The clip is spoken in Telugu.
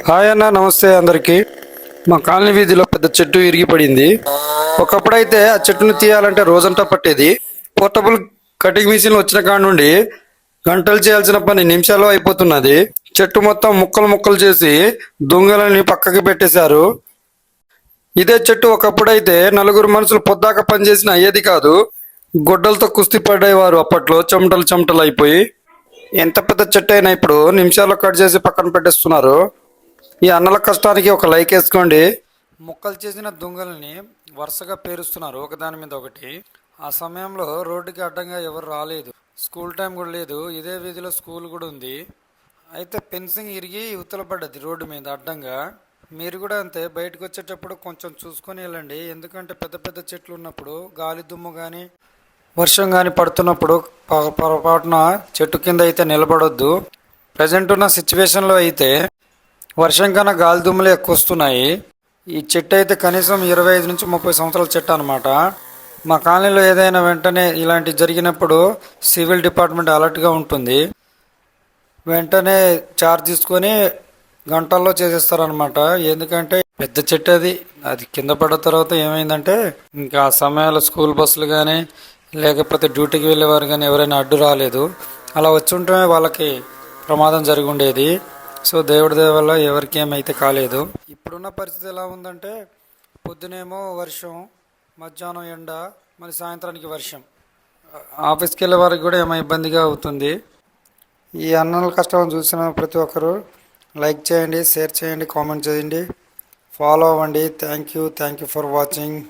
హాయ్ అన్న, నమస్తే అందరికి. మా కాలనీ వీధిలో పెద్ద చెట్టు ఇరిగి పడింది. ఒకప్పుడైతే ఆ చెట్టును తీయాలంటే రోజంతా పట్టేది. పోర్టబుల్ కటింగ్ మిషన్ వచ్చిన కాడ నుండి గంటలు చేయాల్సిన పని నిమిషాల్లో అయిపోతున్నది. చెట్టు మొత్తం ముక్కలు ముక్కలు చేసి దొంగలని పక్కకి పెట్టేశారు. ఇదే చెట్టు ఒకప్పుడైతే నలుగురు మనుషులు పొద్దాక పనిచేసిన అయ్యేది కాదు. గొడ్డలతో కుస్తీ పడేవారు అప్పట్లో, చెమటలు చెమటలు అయిపోయి. ఎంత పెద్ద చెట్టు అయినా ఇప్పుడు నిమిషాల్లో కట్ చేసి పక్కన పెట్టేస్తున్నారు. ఈ అన్నల కష్టానికి ఒక లైక్ వేసుకోండి. ముక్కలు చేసిన దొంగలని వరుసగా పేరుస్తున్నారు ఒకదాని మీద ఒకటి. ఆ సమయంలో రోడ్డుకి అడ్డంగా ఎవరు రాలేదు. స్కూల్ టైం కూడా లేదు. ఇదే వీధిలో స్కూల్ కూడా ఉంది. అయితే ఫెన్సింగ్ ఇరిగి ఇవతల పడ్డది రోడ్డు మీద అడ్డంగా. మీరు కూడా అంతే, బయటకు వచ్చేటప్పుడు కొంచెం చూసుకొని వెళ్ళండి. ఎందుకంటే పెద్ద పెద్ద చెట్లు ఉన్నప్పుడు గాలి దుమ్ము కానీ వర్షం కానీ పడుతున్నప్పుడు పొరపాటున చెట్టు కింద అయితే నిలబడొద్దు. ప్రజెంట్ ఉన్న సిచ్యువేషన్లో అయితే వర్షం కన్నా గాలి దుమ్ములు ఎక్కువ వస్తున్నాయి. ఈ చెట్టు అయితే కనీసం 25 నుంచి 30 సంవత్సరాల చెట్టు అనమాట. మా కాలనీలో ఏదైనా వెంటనే ఇలాంటి జరిగినప్పుడు సివిల్ డిపార్ట్మెంట్ అలర్ట్గా ఉంటుంది. వెంటనే చార్జ్ తీసుకొని గంటల్లో చేసేస్తారనమాట. ఎందుకంటే పెద్ద చెట్టు అది. అది కింద పడ్డ తర్వాత ఏమైందంటే ఇంకా ఆ సమయంలో స్కూల్ బస్సులు కానీ లేకపోతే డ్యూటీకి వెళ్ళేవారు కానీ ఎవరైనా అడ్డు రాలేదు. అలా వచ్చి ఉంటే వాళ్ళకి ప్రమాదం జరిగి ఉండేది. సో దేవుడి దయ వల్ల ఎవరికి ఏమైతే కాలేదు. ఇప్పుడున్న పరిస్థితి ఎలా ఉందంటే పొద్దునేమో వర్షం, మధ్యాహ్నం ఎండ, మరి సాయంత్రానికి వర్షం. ఆఫీస్కి వెళ్ళే వారికి కూడా ఏమో ఇబ్బందిగా అవుతుంది. ఈ అన్నల కష్టం చూసిన ప్రతి ఒక్కరూ లైక్ చేయండి, షేర్ చేయండి, కామెంట్ చేయండి, ఫాలో అవ్వండి. Thank you for watching.